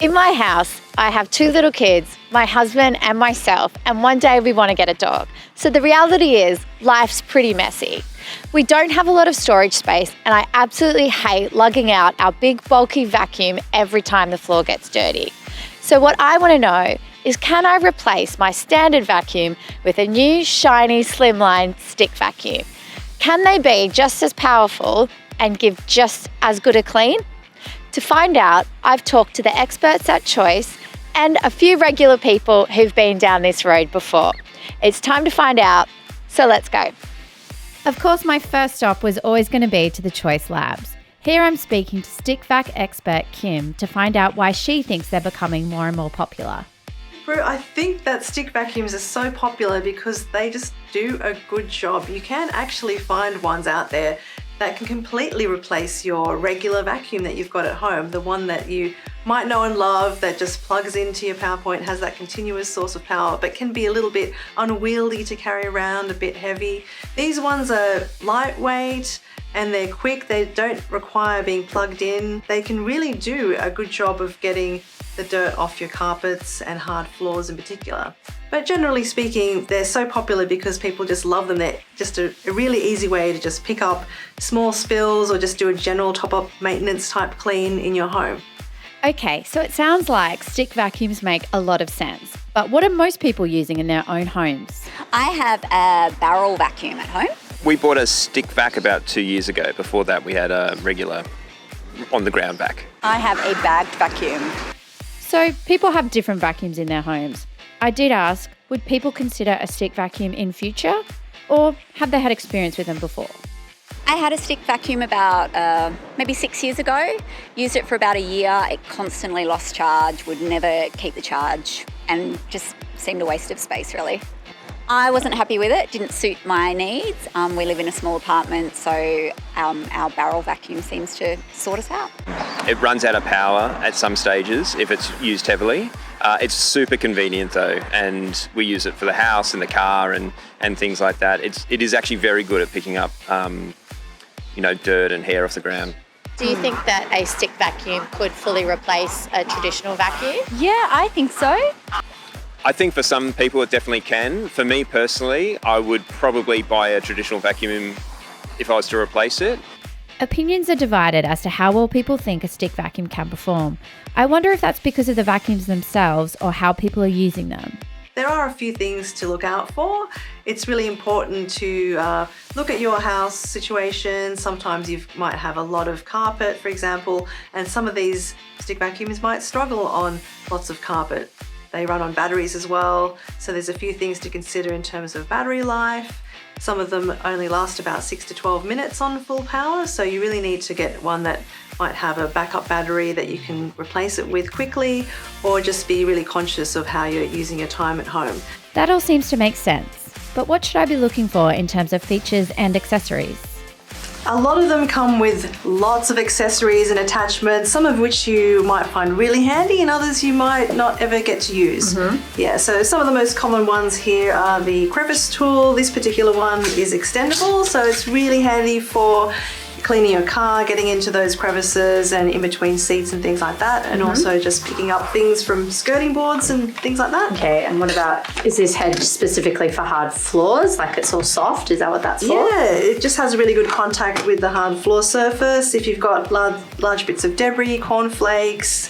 In my house, I have two little kids, my husband and myself, and one day we want to get a dog. So the reality is, life's pretty messy. We don't have a lot of storage space, and I absolutely hate lugging out our big bulky vacuum every time the floor gets dirty. So what I want to know is, can I replace my standard vacuum with a new, shiny, slimline stick vacuum? Can they be just as powerful and give just as good a clean? To find out, I've talked to the experts at Choice and a few regular people who've been down this road before. It's time to find out, so let's go. Of course, my first stop was always going to be to the Choice Labs. Here I'm speaking to stick vac expert Kim to find out why she thinks they're becoming more and more popular. Bru, I think that stick vacuums are so popular because they just do a good job. You can actually find ones out there that can completely replace your regular vacuum that you've got at home, the one that you might know and love that just plugs into your power point, has that continuous source of power, but can be a little bit unwieldy to carry around, a bit heavy. These ones are lightweight and they're quick. They don't require being plugged in. They can really do a good job of getting the dirt off your carpets and hard floors in particular. But generally speaking, they're so popular because people just love them. They're just a really easy way to just pick up small spills or just do a general top-up maintenance type clean in your home. Okay, so it sounds like stick vacuums make a lot of sense. But what are most people using in their own homes? I have a barrel vacuum at home. We bought a stick vac about 2 years ago. Before that, we had a regular on-the-ground vac. I have a bagged vacuum. So people have different vacuums in their homes. I did ask, would people consider a stick vacuum in future, or have they had experience with them before? I had a stick vacuum about maybe 6 years ago. Used it for about a year. It constantly lost charge, would never keep the charge, and just seemed a waste of space, really. I wasn't happy with it, didn't suit my needs. We live in a small apartment, so our barrel vacuum seems to sort us out. It runs out of power at some stages if it's used heavily. It's super convenient though, and we use it for the house and the car and things like that. It is actually very good at picking up dirt and hair off the ground. Do you think that a stick vacuum could fully replace a traditional vacuum? Yeah, I think so. I think for some people it definitely can. For me personally, I would probably buy a traditional vacuum if I was to replace it. Opinions are divided as to how well people think a stick vacuum can perform. I wonder if that's because of the vacuums themselves or how people are using them. There are a few things to look out for. It's really important to look at your house situation. Sometimes you might have a lot of carpet, for example, and some of these stick vacuums might struggle on lots of carpet. They run on batteries as well, so there's a few things to consider in terms of battery life. Some of them only last about 6 to 12 minutes on full power, so you really need to get one that might have a backup battery that you can replace it with quickly, or just be really conscious of how you're using your time at home. That all seems to make sense, but what should I be looking for in terms of features and accessories? A lot of them come with lots of accessories and attachments, some of which you might find really handy and others you might not ever get to use. Yeah, so some of the most common ones here are the crevice tool. This particular one is extendable, so it's really handy for cleaning your car, getting into those crevices and in between seats and things like that, and also just picking up things from skirting boards and things like that. Okay, and what about, is this head specifically for hard floors? Like it's all soft? Is that what that's for? Yeah, it just has a really good contact with the hard floor surface. If you've got large bits of debris, cornflakes,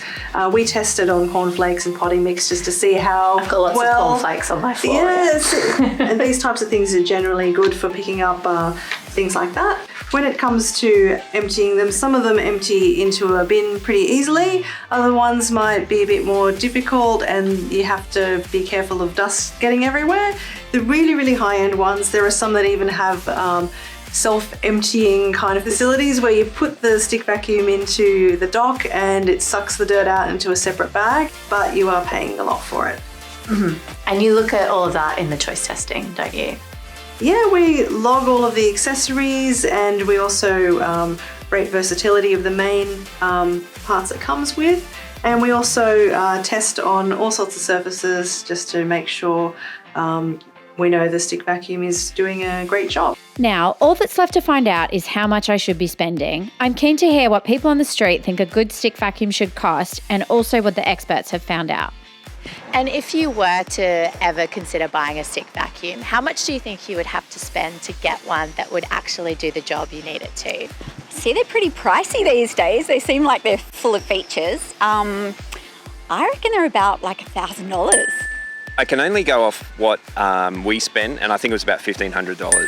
we tested on cornflakes and potting mix just to see how I've got lots of cornflakes on my floor. Yes, and these types of things are generally good for picking up things like that. When it comes to emptying them, some of them empty into a bin pretty easily. Other ones might be a bit more difficult and you have to be careful of dust getting everywhere. The really, really high-end ones, there are some that even have self-emptying kind of facilities where you put the stick vacuum into the dock and it sucks the dirt out into a separate bag, but you are paying a lot for it. And you look at all of that in the choice testing, don't you? Yeah, we log all of the accessories and we also rate versatility of the main parts it comes with. And we also test on all sorts of surfaces just to make sure we know the stick vacuum is doing a great job. Now, all that's left to find out is how much I should be spending. I'm keen to hear what people on the street think a good stick vacuum should cost and also what the experts have found out. And if you were to ever consider buying a stick vacuum, how much do you think you would have to spend to get one that would actually do the job you need it to? See, they're pretty pricey these days. They seem like they're full of features. I reckon they're about like $1,000. I can only go off what we spent, and I think it was about $1,500.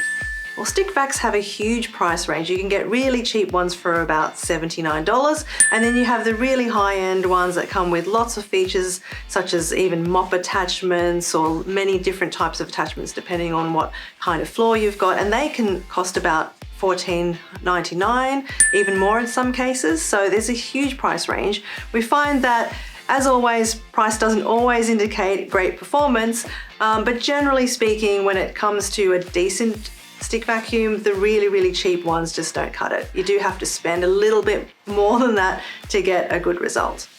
Well, stick vacs have a huge price range. You can get really cheap ones for about $79, and then you have the really high-end ones that come with lots of features, such as even mop attachments or many different types of attachments depending on what kind of floor you've got, and they can cost about $14.99, even more in some cases. So there's a huge price range. We find that, as always, price doesn't always indicate great performance, but generally speaking, when it comes to a decent stick vacuum, the really, really cheap ones just don't cut it. You do have to spend a little bit more than that to get a good result.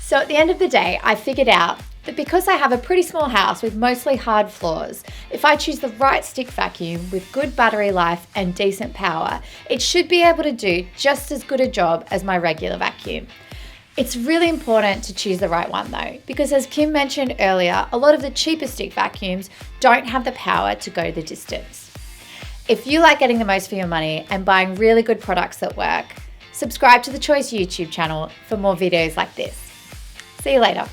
So at the end of the day, I figured out that because I have a pretty small house with mostly hard floors, if I choose the right stick vacuum with good battery life and decent power, it should be able to do just as good a job as my regular vacuum. It's really important to choose the right one though, because as Kim mentioned earlier, a lot of the cheaper stick vacuums don't have the power to go the distance. If you like getting the most for your money and buying really good products that work, subscribe to the Choice YouTube channel for more videos like this. See you later.